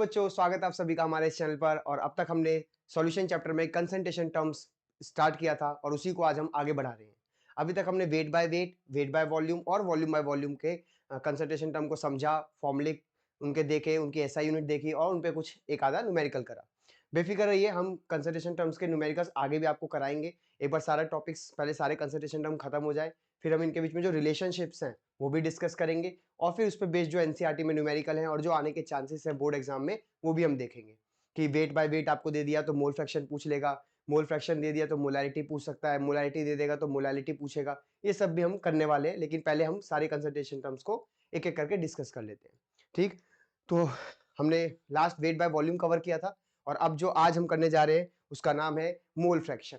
बच्चों, स्वागत है आप सभी का हमारे इस चैनल पर। और अब तक हमने सॉल्यूशन चैप्टर में कंसंट्रेशन टर्म्स स्टार्ट किया था और उसी को आज हम आगे बढ़ा रहे हैं। अभी तक हमने weight by weight, weight by volume और वॉल्यूम बाय वॉल्यूम के कंसंट्रेशन टर्म को समझा, फॉर्मूले उनके देखे, उनकी एसआई यूनिट देखी और उन पे कुछ एक आधा न्यूमेरिकल करा। बेफिक्र रहिए, हम कंसंट्रेशन टर्म्स के न्यूमेरिकल्स आगे भी आपको कराएंगे। एक बार सारा टॉपिक्स, पहले सारे कंसंट्रेशन टर्म खत्म हो जाए, फिर हम इनके बीच में जो रिलेशनशिप्स हैं वो भी डिस्कस करेंगे और फिर उस पर बेस्ड जो एनसीईआरटी में न्यूमेरिकल हैं और जो आने के चांसेस हैं बोर्ड एग्जाम में, वो भी हम देखेंगे। कि वेट बाय वेट आपको दे दिया तो मोल फ्रैक्शन पूछ लेगा, मोल फ्रैक्शन दे दिया तो मोलैरिटी पूछ सकता है, मोलैरिटी दे देगा तो मोलैलिटी पूछेगा। ये सब भी हम करने वाले हैं, लेकिन पहले हम सारे कंसंट्रेशन टर्म्स को एक एक करके डिस्कस कर लेते हैं। ठीक, तो हमने last weight by volume cover किया था और अब जो आज हम करने जा रहे हैं उसका नाम है मोल फ्रैक्शन।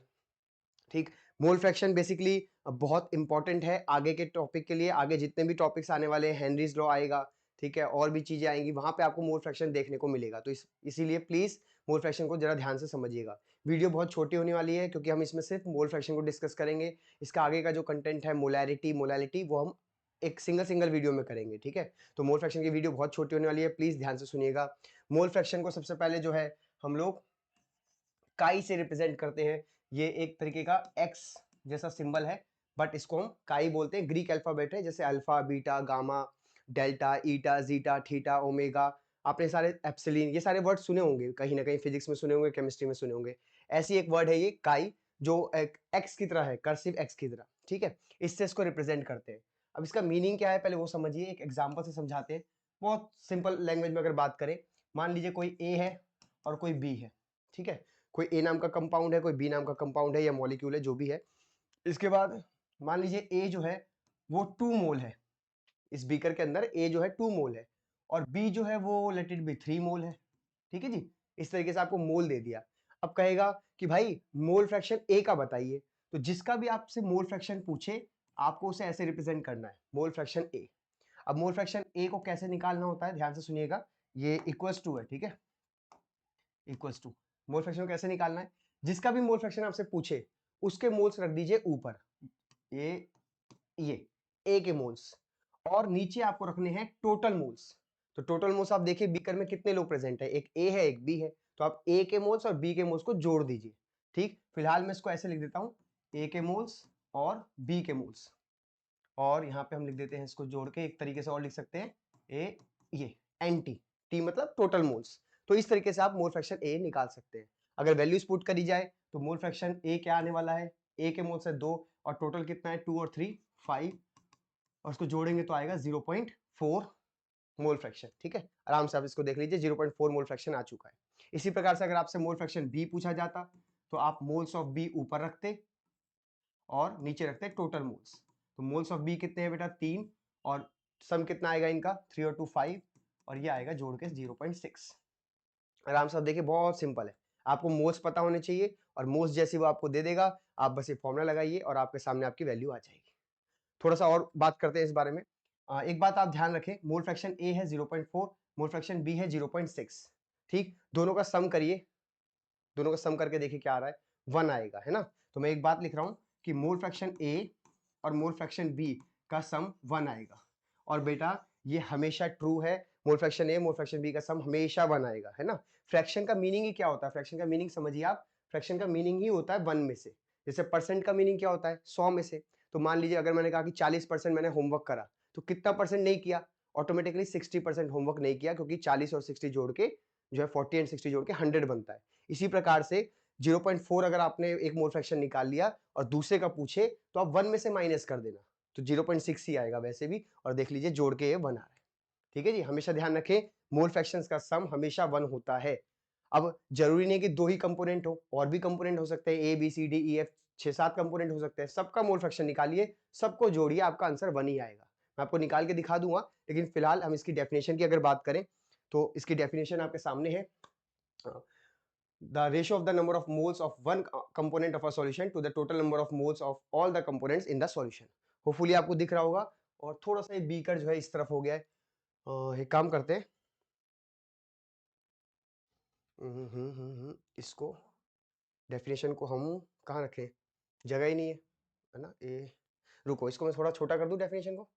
ठीक, मोल फ्रैक्शन बेसिकली बहुत इंपॉर्टेंट है आगे के टॉपिक के लिए। आगे जितने भी टॉपिक्स आने वाले हैं, हेनरीज लॉ आएगा, ठीक है, और भी चीजें आएंगी, वहां पे आपको मोल फ्रैक्शन देखने को मिलेगा। तो इसीलिए प्लीज मोल फ्रैक्शन को जरा ध्यान से समझिएगा। वीडियो बहुत छोटी होने वाली है क्योंकि हम इसमें सिर्फ मोल फ्रैक्शन को डिस्कस करेंगे। इसका आगे का जो कंटेंट है मोलैरिटी, मोलैलिटी, वो हम एक सिंगल वीडियो में करेंगे। ठीक है, तो मोल फ्रैक्शन की वीडियो बहुत छोटी होने वाली है, प्लीज ध्यान से सुनिएगा। मोल फ्रैक्शन को सबसे पहले जो है हम लोग काई से रिप्रेजेंट करते हैं। ये एक तरीके का एक्स जैसा सिंबल है, बट इसको हम काई बोलते हैं। ग्रीक अल्फाबेट है, जैसे अल्फा, बीटा, गामा, डेल्टा, ईटा, जीटा, थीटा, ओमेगा। आपने सारे एप्सिलॉन, ये सारे वर्ड सुने होंगे, कहीं ना कहीं फिजिक्स में सुने होंगे, केमिस्ट्री में सुने होंगे। ऐसी एक वर्ड है ये काई, जो एक एक्स की तरह है, कर्सिव एक्स की तरह। ठीक है, इससे इसको रिप्रेजेंट करते हैं। अब इसका मीनिंग क्या है पहले वो समझिए, एक एग्जाम्पल से समझाते हैं। बहुत सिंपल लैंग्वेज में अगर बात करें, मान लीजिए कोई ए है और कोई बी है। ठीक है, कोई ए नाम का कंपाउंड है, कोई बी नाम का कंपाउंड है या मॉलिक्यूल है, जो भी है। इसके बाद मान लीजिए ए जो है वो 2 मोल है, इस बीकर के अंदर ए जो है 2 मोल है और बी जो है वो लेट इट बी 3 मोल है। ठीक है जी, इस तरीके से आपको मोल दे दिया। अब कहेगा कि भाई मोल फ्रैक्शन ए का बताइए, तो जिसका भी आपसे मोल फ्रैक्शन पूछे आपको उसे ऐसे रिप्रेजेंट करना है, मोल फ्रैक्शन ए। अब मोल फ्रैक्शन ए को कैसे निकालना होता है, ध्यान से सुनिएगा। ये इक्वल्स टू है, ठीक है, इक्वल्स टू। मोल फ्रैक्शन को कैसे निकालना है, जिसका भी मोल फ्रैक्शन आपसे पूछे उसके मोल्स रख दीजिए ऊपर, ये ए के मोल्स, और नीचे आपको रखने हैं टोटल मोल्स। तो टोटल मोल्स आप देखिए बीकर में कितने लोग प्रेजेंट है, एक ए है एक बी है, तो आप ए के मोल्स और बी के मोल्स को जोड़ दीजिए। ठीक, फिलहाल मैं इसको ऐसे लिख देता हूं, ए के मोल्स और बी के मोल्स, और यहाँ पे हम लिख देते हैं इसको जोड़ के, एक तरीके से और लिख सकते हैं ए, ये एन टी, टी मतलब टोटल मोल्स। तो इस तरीके से आप मोल फ्रैक्शन ए निकाल सकते हैं। अगर वैल्यूज पुट करी जाए तो मोल फ्रैक्शन ए क्या आने वाला है, ए के मोल्स है 2 और टोटल कितना है 2 और 3 5, और उसको जोड़ेंगे तो आएगा 0.4 मोल फ्रैक्शन। ठीक है, आराम से आप इसको देख लीजिए, 0.4 मोल फ्रैक्शन आ चुका है। इसी प्रकार से अगर आपसे मोल फ्रैक्शन बी पूछा जाता तो आप मोल्स ऑफ बी ऊपर रखते और नीचे रखते टोटल मोल्स। तो मोल्स ऑफ बी कितने हैं बेटा 3, और सम कितना आएगा इनका 3 और 2 5, और ये आएगा जोड़ के 0.6। आराम से आप देखिए, बहुत सिंपल है। आपको मोल्स पता होने चाहिए और मोल्स जैसी वो आपको दे देगा, आप बस ये फॉर्मूला लगाइए और आपके सामने आपकी वैल्यू आ जाएगी। थोड़ा सा और बात करते हैं इस बारे में। एक बात आप ध्यान रखें, मोल फ्रैक्शन ए है 0.4, मोल फ्रैक्शन बी है 0.6। ठीक, दोनों का सम करिए, दोनों का सम करके देखिए क्या आ रहा है, 1 आएगा, है ना। तो मैं एक बात लिख रहा हूं कि मोल फ्रैक्शन ए और मोल फ्रैक्शन बी का सम 1 आएगा। और बेटा ये हमेशा ट्रू है, मोल फ्रैक्शन ए मोल फ्रैक्शन बी का सम हमेशा 1 आएगा, है ना। फ्रैक्शन का मीनिंग ही क्या होता है, फ्रैक्शन का मीनिंग समझिए आप, फ्रैक्शन का मीनिंग ही होता है 1 में से। जैसे परसेंट का मीनिंग क्या होता है, 100 में से। तो मान लीजिए अगर मैंने कहा कि 40% मैंने होमवर्क करा, तो कितना परसेंट नहीं किया, ऑटोमेटिकली 60% होमवर्क नहीं किया, क्योंकि 40 और 60 जोड़ के जो है 40 एंड 60 जोड़ के 100 बनता है। इसी प्रकार से 0.4 अगर आपने एक मोल फ्रैक्शन निकाल लिया और दूसरे का पूछे तो आप 1 में से माइनस कर देना, तो 0.6 ही आएगा वैसे भी, और देख लीजिए जोड़ के ये 1 आ रहा है। ठीक है जी, हमेशा ध्यान रखें मोल फ्रैक्शंस का सम हमेशा 1 होता है। अब जरूरी नहीं कि 2 ही कंपोनेंट हो, और भी कंपोनेंट हो सकते हैं, A B C D E F, 6-7 component हो सकते हैं। सबका मोल फ्रैक्शन निकालिए, सबको जोड़िए, आपका आंसर 1 ही आएगा। मैं आपको निकाल के दिखा दूंगा, लेकिन फिलहाल हम इसकी डेफिनेशन की अगर बात करें तो इसकी डेफिनेशन आपके सामने है। The ratio of the number of moles of one component of a solution to the total number of moles of all the components in the solution। Hopefully आपको दिख रहा होगा। और थोड़ा सा ये बीकर जो है इस तरफ हो गया है, एक काम करते हैं, इसको डेफिनेशन को हम कहाँ रखें, जगह ही नहीं है ना। ए, रुको, इसको मैं थोड़ा छोटा कर दूं डेफिनेशन को,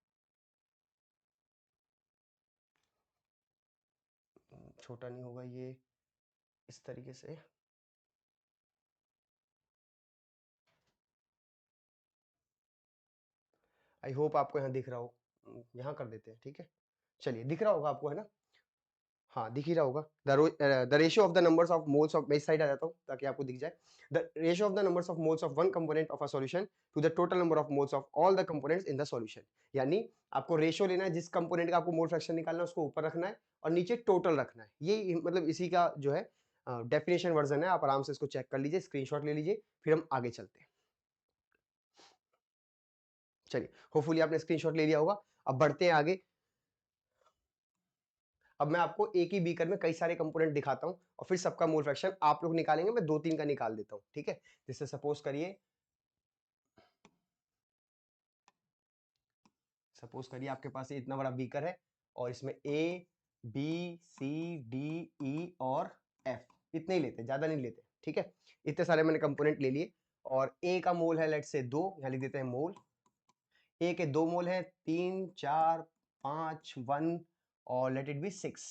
छोटा नहीं होगा ये इस तरीके से। आई होप आपको यहाँ दिख रहा हो, यहाँ कर देते हैं, ठीक है। चलिए दिख रहा होगा आपको, है ना? हाँ, दिख ही रहा होगा। The ratio of the numbers of moles of, मैं इस साइड आ जाता हूँ ताकि आपको दिख जाए। The ratio of the numbers of moles of one component of a solution to the total number of moles of all the components in the solution. यानी आपको रेशियो लेना है, जिस कंपोनेंट का आपको मोल फ्रैक्शन निकालना है उसको ऊपर रखना है और नीचे टोटल रखना है। ये मतलब इसी का जो है डेफिनेशन वर्जन है। आप आराम से इसको चेक कर लीजिए, स्क्रीनशॉट ले लीजिए, फिर हम आगे चलते हैं। चलिए, होपफुली आपने स्क्रीनशॉट ले लिया होगा। अब बढ़ते हैं आगे। अब मैं आपको एक ही बीकर में कई सारे कंपोनेंट दिखाता हूं और फिर सबका मोल फ्रैक्शन आप लोग निकालेंगे, मैं 2-3 का निकाल देता हूं, ठीक है। जैसे सपोज करिए आपके पास इतना बड़ा बीकर है और इसमें ए बी सी डी ई और एफ, इतने ही लेते, ज्यादा नहीं लेते, ठीक है। इतने सारे मैंने कंपोनेंट ले लिए और ए का मोल है लेट से 2, यहां लिख देते हैं मोल। ए के 2 मोल है, 3 4 5 1 और लेट इट बी 6।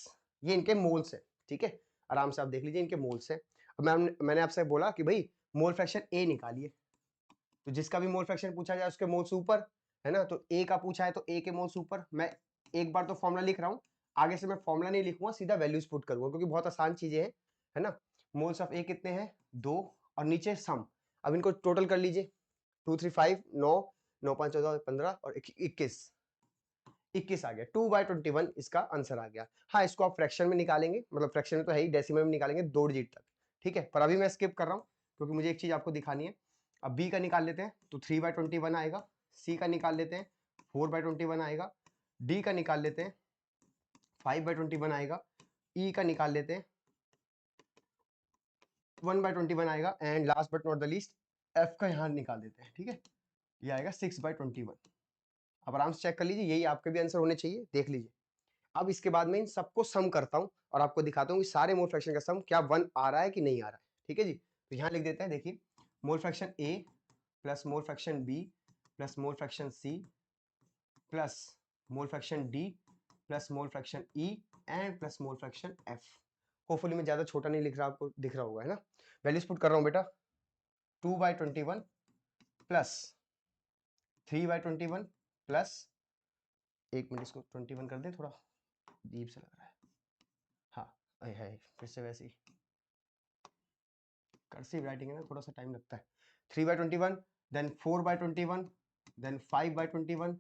ये इनके मोल्स है, ठीक है। आराम से आप देख लीजिए इनके मोल्स है। अब मैंने आपसे बोला कि भाई मोल फ्रैक्शन ए निकालिए, तो जिसका भी मोल फ्रैक्शन पूछा जाए उसके मोल्स ऊपर, है ना। तो ए का पूछा है तो ए के मोल्स ऊपर। मैं एक बार तो फॉर्मूला लिख रहा हूँ, आगे से मैं फॉर्मूला नहीं लिखूंगा, सीधा वैल्यूज पुट करूंगा क्योंकि बहुत आसान चीजें हैं, है ना। मोल्स ऑफ ए कितने हैं? 2 और नीचे सम। अब इनको टोटल कर लीजिए, 2 3 5 9 9 5 14 15 और 21 आ गया। 2/21 इसका आंसर आ गया। हाँ, इसको आप फ्रैक्शन में निकालेंगे, मतलब फ्रैक्शन में तो है ही, डेसिमल में निकालेंगे 2 डिजिट तक, ठीक है। पर अभी मैं स्किप कर रहा हूँ क्योंकि मुझे एक चीज आपको दिखानी है। अब बी का निकाल लेते हैं तो 3/21 आएगा। सी का निकाल लेते हैं 4/21 आएगा। डी का निकाल लेते हैं 5/21 आएगा। ई का निकाल लेते हैं 1/21 आएगा। And last but not the least F का यहाँ निकाल देते हैं, ठीक है। ये आएगा 6/21। अब आराम से चेक कर लीजिए, यही आपके भी आंसर होने चाहिए, देख लीजिए। अब इसके बाद में इन सबको सम करता हूं और आपको दिखाता हूं कि सारे मोल फ्रैक्शन का सम क्या 1 आ रहा है कि नहीं आ रहा है, ठीक है जी। तो यहां लिख देते हैं, देखिए mole fraction A plus mole fraction B plus mole fraction C plus mole fraction D plus mole fraction E and plus mole fraction F. Hopefully मैं ज्यादा छोटा नहीं लिख रहा, आपको दिख रहा होगा, है ना। वैल्यूज पुट कर रहा हूं बेटा। 2/21 प्लस 3/21 प्लस, एक मिनट इसको 21 कर दे, थोड़ा अजीब सा लग रहा है। हाँ, है फिर से वैसे ही कर्सिव राइटिंग है ना, थोड़ा सा टाइम लगता है। 3/21 देन 4/21 देन 5/21,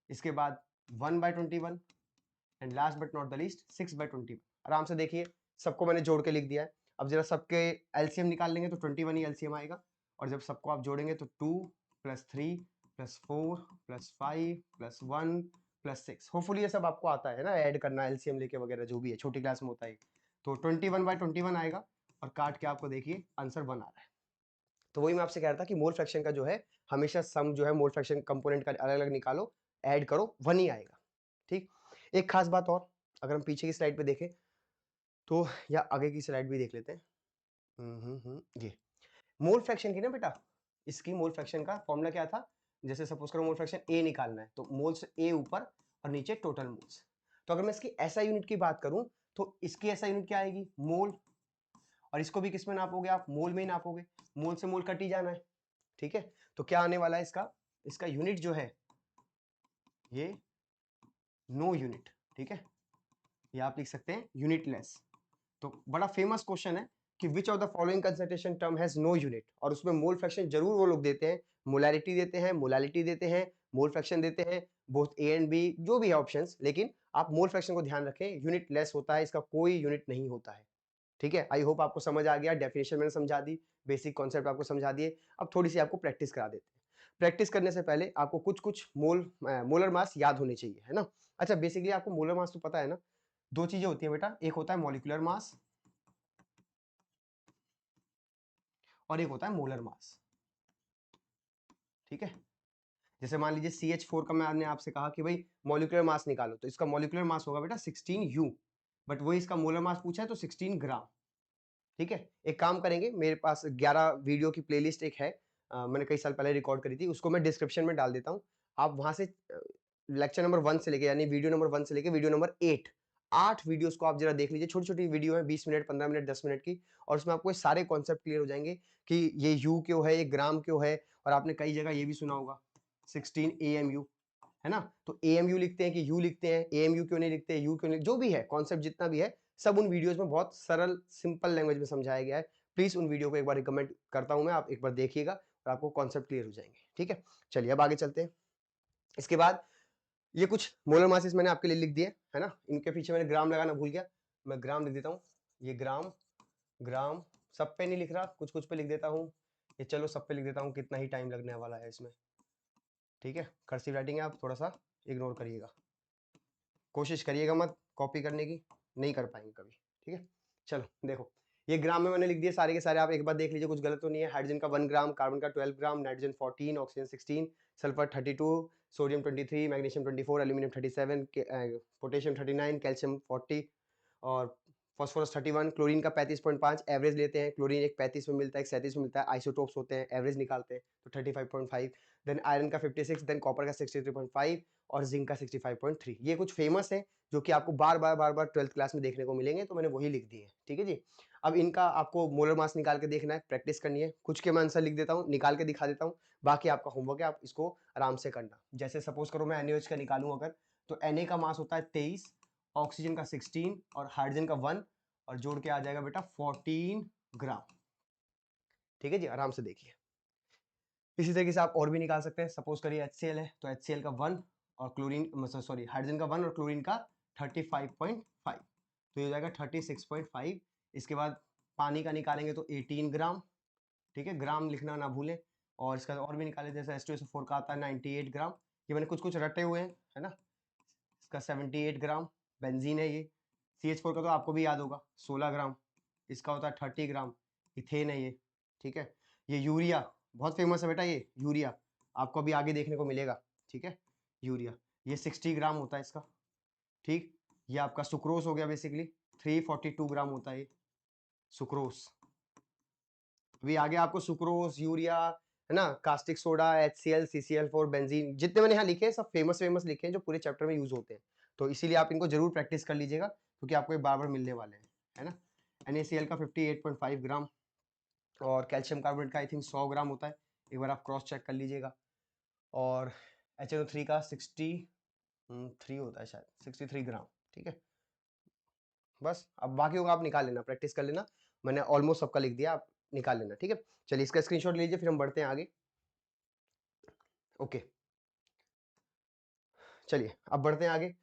इसके बाद 1/21 and last but not the least 6/21। आराम से देखिए, सबको मैंने जोड़ के लिख दिया है। अब जरा सबके एलसीएम निकाल लेंगे तो 21 ही एलसीएम आएगा और जब सबको आप जोड़ेंगे तो 2 + 3 + 4 + 5 + 1 + 6। होपफुली ये सब आपको आता है ना, ऐड करना, एलसीएम लेके वगैरह, जो भी है छोटी क्लास में होता है। तो 21/21 आएगा और काट के आपको देखिए आंसर 1 आ रहा है। तो वही मैं आपसे कह रहा था कि मोल फ्रैक्शन का जो है हमेशा सम जो है मोल फ्रैक्शन कंपोनेंट का अलग अलग निकालो, ऐड करो, 1 ही आएगा, ठीक। एक खास बात और, अगर हम पीछे की स्लाइड पे देखें तो, या आगे की स्लाइड भी देख लेते हैं। ये मोल फ्रैक्शन की ना बेटा, इसकी मोल फ्रैक्शन का फॉर्मूला क्या था? जैसे सपोज करो मोल फ्रैक्शन ए निकालना है तो मोल्स ए ऊपर और नीचे टोटल मोल्स। तो अगर मैं इसकी एसआई यूनिट की बात करूं तो इसकी एसआई यूनिट क्या आएगी? मोल। और इसको भी किस में नापोगे आप? मोल में ही नापोगे। मोल से मोल कट ही जाना है, ठीक है। तो क्या आने वाला है इसका यूनिट जो है ये नो यूनिट, ठीक है। ये आप लिख सकते हैं यूनिटलेस। तो बड़ा फेमस क्वेश्चन है कि which of the following concentration term has no unit, और उसमें मोल फ्रैक्शन जरूर वो लोग देते हैं, मोलैरिटी देते हैं, मोलालिटी देते हैं, मोल फ्रैक्शन देते हैं, बोथ ए एंड बी, जो भी है ऑप्शंस, लेकिन आप मोल फ्रैक्शन को ध्यान रखें, यूनिट लेस होता है, इसका कोई यूनिट नहीं होता है, ठीक है। आई होप आपको समझ आ गया, डेफिनेशन मैंने समझा दी, बेसिक कॉन्सेप्ट आपको समझा दिए। अब थोड़ी सी आपको प्रैक्टिस करा देते हैं। प्रैक्टिस करने से पहले आपको कुछ कुछ मोलर मास याद होने चाहिए, है ना। अच्छा, बेसिकली आपको मोलर मास तो पता है ना, दो चीजें होती है बेटा, एक होता है मॉलिक्यूलर मास और एक होता है मोलर मास, ठीक है। जैसे मान लीजिए CH4 का मैंने आपसे कहा कि भाई मॉलिक्यूलर मास निकालो, तो इसका मॉलिक्यूलर मास होगा बेटा 16U, बट वही इसका मोलर मास पूछा है तो 16 ग्राम, ठीक है। एक काम करेंगे, मेरे पास 11 वीडियो की प्लेलिस्ट एक है, मैंने कई साल पहले रिकॉर्ड करी थी, उसको मैं डिस्क्रिप्शन में डाल देता हूँ। आप वहां से लेक्चर नंबर 1 से लेके, यानी वीडियो नंबर 1 से लेके वीडियो नंबर 8 8 वीडियोस को आप जरा देख लीजिए, छोटी-छोटी वीडियो है 20 मिनट, 15 मिनट, 10 मिनट की, और उसमें आपको ये सारे कॉन्सेप्ट क्लियर हो जाएँगे कि ये यू क्यों है, ये ग्राम क्यों है, और आपने कई जगह ये भी सुना होगा 16 एएमयू, है ना? तो एएमयू लिखते हैं कि यू लिखते हैं, एएमयू क्यों नहीं लिखते, यू क्यों नहीं, जो भी है कॉन्सेप्ट जितना भी है, सब उन वीडियोस में बहुत सरल सिंपल लैंग्वेज में समझाया गया है। प्लीज़ उन वीडियो को एक बार रिकमेंड करता हूँ मैं, आप एक बार देखिएगा और आपको कॉन्सेप्ट क्लियर हो जाएँगे, ठीक है? चलिए अब आगे चलते हैं। इसके बाद ये कुछ मोलर मासेस मैंने आपके लिए लिख दिए, है ना? इनके पीछे मैंने ग्राम लगाना भूल गया, मैं ग्राम लिख देता हूँ। ये ग्राम, ग्राम सब पे नहीं लिख रहा, कुछ-कुछ पे लिख देता हूँ। ये चलो सब पे लिख देता हूँ, कितना ही टाइम लगने वाला है इसमें, ठीक है? कर्सिव राइटिंग है, आप थोड़ा-सा इग्नोर करिएगा। कोशिश करिएगा मत कॉपी करने की, नहीं कर पाएँगे कभी, ठीक है? चलो देखो, ये ग्राम में मैंने लिख दिए सारे के सारे, आप एक बार देख लीजिए कुछ गलत तो नहीं है। हाइड्रोजन का 1 ग्राम, कार्बन का 12 gram, nitrogen 14, oxygen 16, sulphur 32, sodium 23, magnesium 24, aluminium 37, potassium 39, calcium 40 और फास्फोरस 31, क्लोरीन का 35.5 एवरेज लेते हैं। क्लोरीन एक 35 में मिलता है, एक 37 में मिलता है, आइसोटोप्स होते हैं, एवरेज निकालते हैं तो 35.5। देन आयरन का 56, देन कॉपर का 63.5 और जिंक का 65.3। ये कुछ फेमस है जो कि आपको बार-बार 12th क्लास में देखने को मिलेंगे, तो मैंने वही लिख दिए हैं, ठीक है जी। अब इनका आपको मोलर मास निकाल के देखना है, प्रैक्टिस करनी है। कुछ के मैं आंसर लिख देता हूँ, निकाल के दिखा देता हूँ, बाकी आपका होमवर्क है, आप इसको आराम से करना। जैसे सपोज करो मैं NaOH का निकालूं अगर, तो Na का मास होता है 23, ऑक्सीजन का 16 और हाइड्रोजन का 1, और जोड़ के आ जाएगा बेटा 14 ग्राम, ठीक है जी, आराम से देखिए। इसी तरीके से आप और भी निकाल सकते हैं। सपोज करिए HCl है तो HCl का 1 और क्लोरीन, सॉरी हाइड्रोजन का 1 और क्लोरीन का 35.5, तो ये हो जाएगा 36.5। इसके बाद पानी का निकालेंगे तो 18 ग्राम, ठीक है, ग्राम लिखना ना भूलें। और इसका और भी निकाले, जैसे H2SO4 का आता है 98 ग्राम, ये मैंने कुछ कुछ रटे हुए हैं, है ना। इसका 78 ग्राम बेंजीन है ये। CH4 का तो आपको भी याद होगा 16 ग्राम, इसका होता है 30 ग्राम, इथेन है ये, ठीक है। ये यूरिया बहुत फेमस है बेटा, ये यूरिया आपको अभी आगे देखने को मिलेगा, ठीक है। यूरिया ये 60 ग्राम होता है इसका, ठीक। ये आपका सुक्रोस हो गया, बेसिकली 342 ग्राम होता है ये सुक्रोस। अभी आगे आपको सुक्रोस, यूरिया, है ना, caustic soda, HCl, CCl4, benzene, जितने मैंने यहाँ लिखे हैं सब फेमस फेमस लिखे हैं जो पूरे चैप्टर में यूज होते हैं। तो इसीलिए आप इनको जरूर प्रैक्टिस कर लीजिएगा क्योंकि आपको ये बार बार मिलने वाले हैं, है ना। NaCl का 58.5 ग्राम और कैल्शियम कार्बोनेट का आई थिंक 100 ग्राम होता है, एक बार आप क्रॉस चेक कर लीजिएगा। और HNO3 का 63 होता है शायद, 63 ग्राम, ठीक है। बस अब बाकी होगा आप निकाल लेना, प्रैक्टिस कर लेना, मैंने ऑलमोस्ट सबका लिख दिया, आप निकाल लेना, ठीक है। चलिए इसका स्क्रीनशॉट लीजिए, फिर हम बढ़ते हैं आगे। ओके, चलिए अब बढ़ते हैं आगे।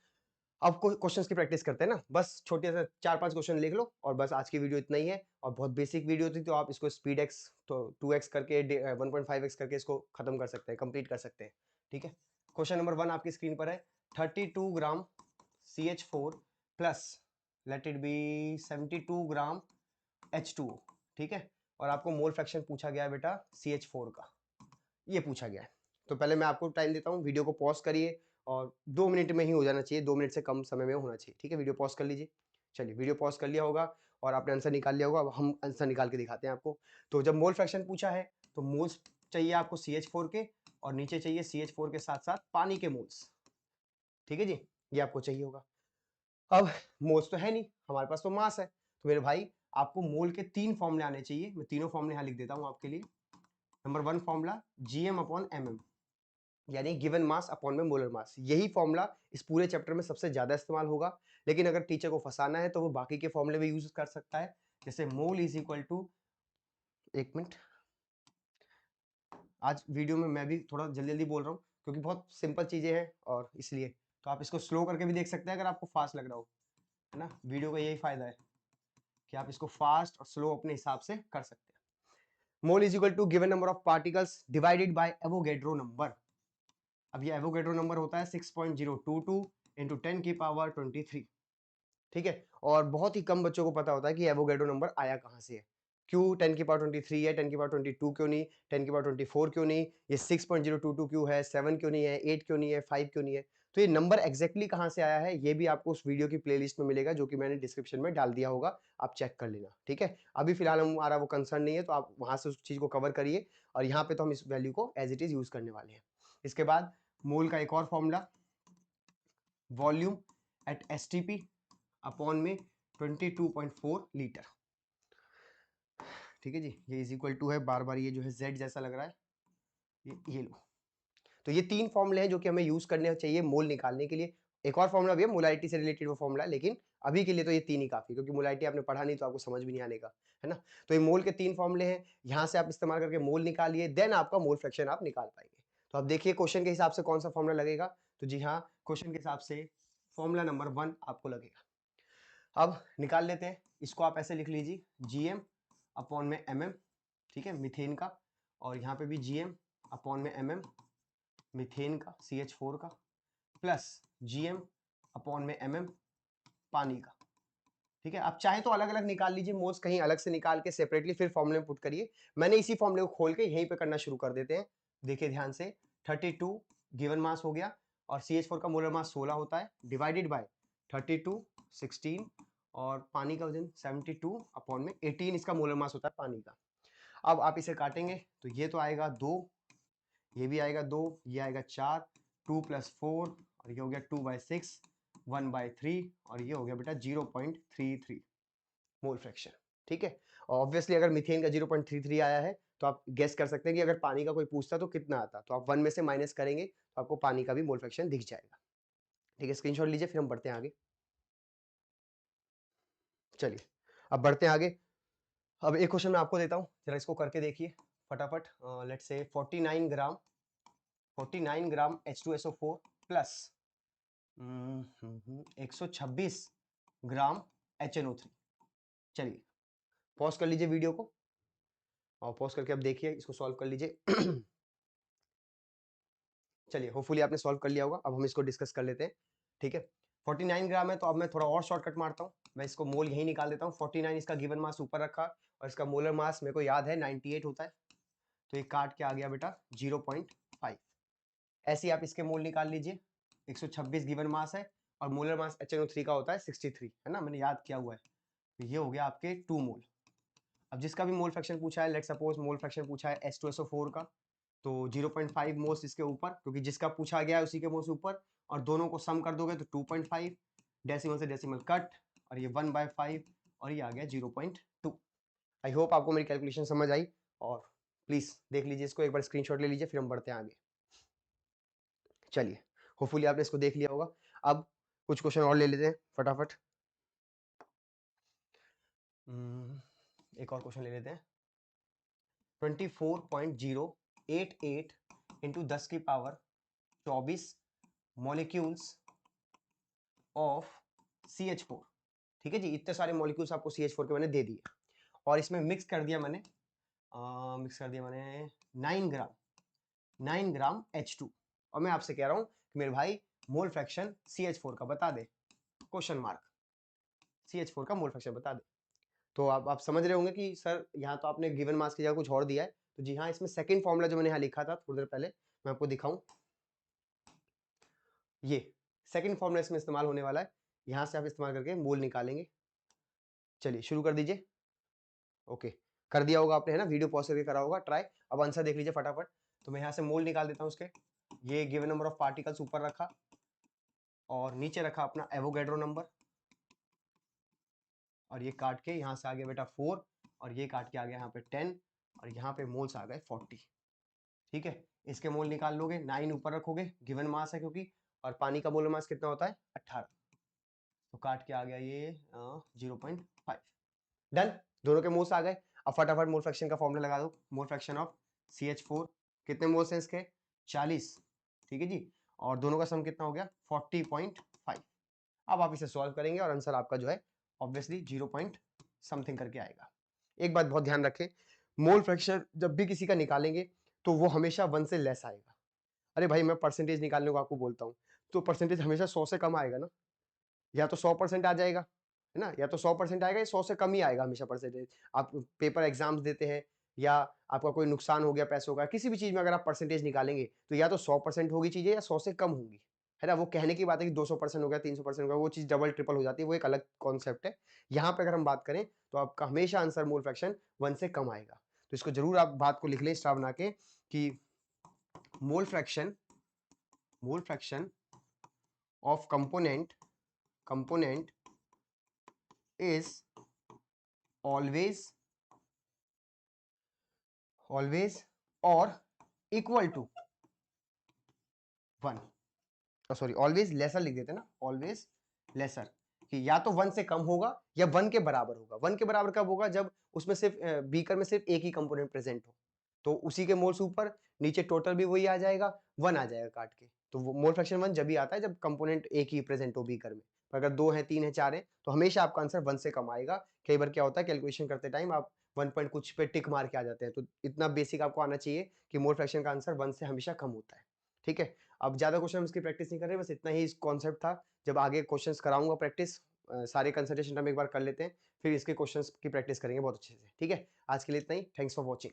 अब क्वेश्चंस की प्रैक्टिस करते हैं ना, बस छोटे से 4-5 क्वेश्चन लिख लो और बस आज की वीडियो इतना ही है। और बहुत बेसिक वीडियो थी तो आप इसको स्पीड x तो 2x करके 1.5x करके इसको खत्म कर सकते हैं, कंप्लीट कर सकते हैं, ठीक है। क्वेश्चन नंबर 1 आपकी स्क्रीन पर है। 32 ग्राम CH4 plus let it be 72 gram H2O, ठीक है। और आपको मोल फ्रैक्शन पूछा गया है बेटा CH4 का, ये पूछा गया है। तो पहले मैं आपको टाइम देता हूँ, वीडियो को पॉज करिए और 2 मिनट में ही हो जाना चाहिए, 2 मिनट से कम समय में होना चाहिए, ठीक है। वीडियो पॉज कर लीजिए। चलिए वीडियो पॉज कर लिया होगा और आपने आंसर निकाल लिया होगा। अब हम आंसर निकाल के दिखाते हैं आपको। तो जब मोल फ्रैक्शन पूछा है तो मोल्स चाहिए आपको CH4 के, और नीचे चाहिए CH4 के साथ साथ पानी के मोल्स, ठीक है जी, ये आपको चाहिए होगा। अब मोल्स तो है नहीं हमारे पास, तो मास है। तो मेरे भाई आपको मोल के 3 फॉर्मूले आने चाहिए, मैं तीनों फॉर्मूले यहाँ लिख देता हूँ आपके लिए। नंबर 1 फॉर्मूला Gm/mm, यानी गिवन मास अपॉन में मोलर मास। यही फॉर्मूला इस पूरे चैप्टर में सबसे ज्यादा इस्तेमाल होगा, लेकिन अगर टीचर को फंसाना है तो वो बाकी के फॉर्मूले भी यूज कर सकता है। जैसे मोल इज इक्वल टू, एक मिनट, आज वीडियो में मैं भी थोड़ा जल्दी जल्दी बोल रहा हूँ क्योंकि बहुत सिंपल चीजें हैं और इसलिए। तो आप इसको स्लो करके भी देख सकते हैं अगर आपको फास्ट लग रहा हो, है ना। वीडियो का यही फायदा है कि आप इसको फास्ट और स्लो अपने हिसाब से कर सकते हैं। Mole is equal to given number of particles divided by Avogadro number. अब ये एवोगैड्रो नंबर होता है 6.022 इंटू 10 की पावर 23, ठीक है। और बहुत ही कम बच्चों को पता होता है कि एवोगैड्रो नंबर आया कहां से है। क्यों 10 की पावर 23 है, 10 की पावर 22 क्यों नहीं, 10 की पावर 24 क्यों नहीं, ये 6.022 क्यों है, 7 क्यों नहीं है, 8 क्यों नहीं है, 5 क्यों नहीं है। तो ये नंबर एग्जैक्टली कहां से आया है ये भी आपको उस वीडियो की प्लेलिस्ट में मिलेगा जो कि मैंने डिस्क्रिप्शन में डाल दिया होगा, आप चेक कर लेना, ठीक है। अभी फिलहाल हमारा वो कंसर्न नहीं है, तो आप वहां से उस चीज को कवर करिए और यहाँ पे तो हम इस वैल्यू को एज इट इज यूज करने वाले हैं। इसके बाद मोल का एक और formula, volume at STP upon में 22.4 लीटर। ठीक है जी, ये इज इक्वल टू है, बार बार ये जो है z जैसा लग रहा है, ये लो। तो ये तीन फॉर्मूले हैं जो कि हमें यूज करने चाहिए मोल निकालने के लिए। एक और फॉर्मूला भी है मोलारिटी से रिलेटेड वो फॉर्मूला है, लेकिन अभी के लिए तो ये तीन ही काफी, क्योंकि मोलारिटी आपने पढ़ा नहीं तो आपको समझ भी नहीं आने का, है ना। तो ये मोल के तीन फॉर्मूले हैं, यहाँ से आप इस्तेमाल करके मोल निकालिए, देन आपका मोल फ्रैक्शन आप निकाल पाएंगे। तो अब देखिए क्वेश्चन के हिसाब से कौन सा फॉर्मूला लगेगा। तो जी हाँ, क्वेश्चन के हिसाब से फॉर्मूला नंबर 1 आपको लगेगा। अब निकाल लेते हैं इसको, आप ऐसे लिख लीजिए GM अपॉन में MM, ठीक है, मीथेन का, और यहाँ पे भी GM अपॉन में MM मीथेन का CH4 का, प्लस GM अपॉन में MM पानी का। ठीक है, आप चाहे तो अलग अलग निकाल लीजिए मोल्स, कहीं अलग से निकाल के सेपरेटली फिर फॉर्मूले में पुट करिए। मैंने इसी फॉर्मूले को खोल के यहीं पे करना शुरू कर देते हैं। देखिए ध्यान से, 32 गिवन मास हो गया, और CH4 का मोलर मास 16 होता है, डिवाइडेड बाय 32 16, और पानी का वजन 72 अपॉन में 18 इसका मोलर मास होता है पानी का। अब आप इसे काटेंगे तो ये तो आएगा 2, ये भी आएगा 2, ये आएगा 4, 2 + 4, और ये हो गया 2/6, 1/3, और ये हो गया बेटा 0.33 मोल फ्रैक्शन। ठीक है, और ऑब्वियसली अगर मीथेन का 0.33 आया है तो आप गेस कर सकते हैं कि अगर पानी का कोई पूछता तो कितना आता, तो आप 1 में से माइनस करेंगे तो आपको पानी का भी मोल फ्रैक्शन दिख जाएगा। ठीक है, स्क्रीनशॉट लीजिए, फिर हम बढ़ते हैं आगे। चलिए अब बढ़ते हैं आगे। अब एक क्वेश्चन मैं आपको देता हूं, जरा इसको करके देखिए फटाफट। Let's say 49 gram H2SO4 plus 126 gram HNO3। चलिए पॉज कर लीजिए वीडियो को, और पॉज करके अब देखिए इसको सॉल्व कर लीजिए। चलिए होपफुली आपने सॉल्व कर लिया होगा। अब हम इसको डिस्कस कर लेते हैं। ठीक है, 49 ग्राम है, तो अब मैं थोड़ा और शॉर्टकट मारता हूँ, मैं इसको मोल यही निकाल देता हूँ। 49 इसका गिवन मास ऊपर रखा, और इसका मोलर मास मेरे को याद है 98 होता है, तो ये काट के आ गया बेटा 0.5। ऐसे ही आप इसके मोल निकाल लीजिए। 126 गिवन मास है, और मोलर मास HNO3 का होता है 63, है ना, मैंने याद किया हुआ है। तो ये हो गया आपके 2 मोल। अब जिसका भी मोल फ्रैक्शन पूछा है, लेट सपोज मोल फ्रैक्शन पूछा है H2SO4 का, तो 0.5 मोल्स इसके ऊपर, क्योंकि जिसका पूछा गया है उसी के मोल्स ऊपर, और दोनों को सम कर दोगे तो 2.5, डेसिमल से डेसिमल कट, और ये 1/5, और ये आ गया 0.2। आई होप आपको मेरी कैलकुलेशन समझ आई, और प्लीज देख लीजिए इसको एक बार, स्क्रीनशॉट ले लीजिए, फिर हम बढ़ते हैं आगे। चलिए होपफुली आपने इसको देख लिया होगा। अब कुछ क्वेश्चन और ले लेते हैं फटाफट। एक और क्वेश्चन ले लेते हैं। 24.088 इंटू 10 की पावर 24 मॉलिक्यूल्स ऑफ CH4। ठीक है जी, इतने सारे मॉलिक्यूल्स आपको CH4 के मैंने दे दिए, और इसमें मिक्स कर दिया मैंने 9 ग्राम H2। और मैं आपसे कह रहा हूं कि मेरे भाई मोल फ्रैक्शन CH4 का बता दे, क्वेश्चन मार्क, CH4 का मोल फ्रैक्शन बता दे। तो आप समझ रहे होंगे कि सर यहाँ तो आपने गिवन मास की जगह कुछ और दिया है। तो जी हाँ, इसमें सेकंड फॉर्मूला जो मैंने यहाँ लिखा था थोड़ी देर पहले, मैं आपको दिखाऊं, ये सेकंड फॉर्मूला इसमें इस्तेमाल होने वाला है। यहाँ से आप इस्तेमाल करके मोल निकालेंगे। चलिए शुरू कर दीजिए। ओके, कर दिया होगा आपने, है ना, वीडियो पॉज करके करा होगा ट्राई। अब आंसर देख लीजिए फटाफट। तो मैं यहाँ से मोल निकाल देता हूँ उसके। ये गिवन नंबर ऑफ पार्टिकल्स ऊपर रखा, और नीचे रखा अपना एवोगैड्रो नंबर, और ये काट के यहाँ से आ गया बेटा 4, और ये काट के आ गया यहाँ पे 10, और यहाँ पे मोल्स आ गए 40। ठीक है, इसके मोल निकाल लोगे, 9 ऊपर रखोगे, गिवन मास है क्योंकि, और पानी का मोलर मास कितना होता है 18, तो काट के आ गया ये 0.5। डन, दोनों के मोल्स आ गए। अब फटाफट मोल फ्रैक्शन का फॉर्मूला लगा दो। मोल फ्रैक्शन ऑफ CH4, कितने मोल्स हैं इसके 40, ठीक है जी, और दोनों का सम कितना हो गया 40.5। अब आप इसे सॉल्व करेंगे और आंसर आपका जो है ऑब्वियसली 0 पॉइंट समथिंग करके आएगा। एक बात बहुत ध्यान रखें, मोल फ्रैक्शन जब भी किसी का निकालेंगे तो वो हमेशा 1 से लेस आएगा। अरे भाई मैं परसेंटेज निकालने को आपको बोलता हूँ, तो परसेंटेज हमेशा 100 से कम आएगा ना, या तो 100% आ जाएगा, है ना, या तो 100% आएगा, या 100 से कम ही आएगा हमेशा परसेंटेज। आप पेपर एग्जाम्स देते हैं, या आपका कोई नुकसान हो गया पैसों का, किसी भी चीज में अगर आप परसेंटेज निकालेंगे तो या तो 100% होगी चीजें, या 100 से कम होगी, है ना। वो कहने की बात है कि 200% हो गया, 300% हो गया, वो चीज डबल ट्रिपल हो जाती है, वो एक अलग कॉन्सेप्ट है। यहाँ पे अगर हम बात करें तो आपका हमेशा आंसर मोल फ्रैक्शन 1 से कम आएगा। तो इसको जरूर आप बात को लिख लें स्टार बना के, कि mole fraction of component is always और equal to 1, sorry always lesser लिख देते हैं ना, ऑलवेज लेसर, कि या तो 1 से कम होगा या 1 के बराबर होगा। 1 के बराबर कब होगा? जब उसमें सिर्फ बीकर में सिर्फ एक ही कंपोनेंट प्रेजेंट हो, तो उसी के मोल्स ऊपर, नीचे टोटल भी वही आ जाएगा, 1 आ जाएगा काट के। तो वो मोल फ्रैक्शन 1 जब भी आता है जब कंपोनेंट एक ही प्रेजेंट हो बीकर में। पर अगर 2 है, 3 है, 4 है, तो हमेशा आपका आंसर 1 से कम आएगा। कई बार क्या होता है कैलकुलेशन करते टाइम आप 1 पॉइंट कुछ पे टिक मार के आ जाते हैं, तो इतना बेसिक आपको आना चाहिए कि मोल फ्रैक्शन का आंसर 1 से हमेशा कम होता है। ठीक है, अब ज्यादा क्वेश्चन हम इसकी प्रैक्टिस नहीं कर रहे, बस इतना ही कॉन्सेप्ट था। जब आगे क्वेश्चंस कराऊंगा प्रैक्टिस, सारे कंसंट्रेशन हम एक बार कर लेते हैं, फिर इसके क्वेश्चंस की प्रैक्टिस करेंगे बहुत अच्छे से। ठीक है, आज के लिए इतना ही। Thanks for watching.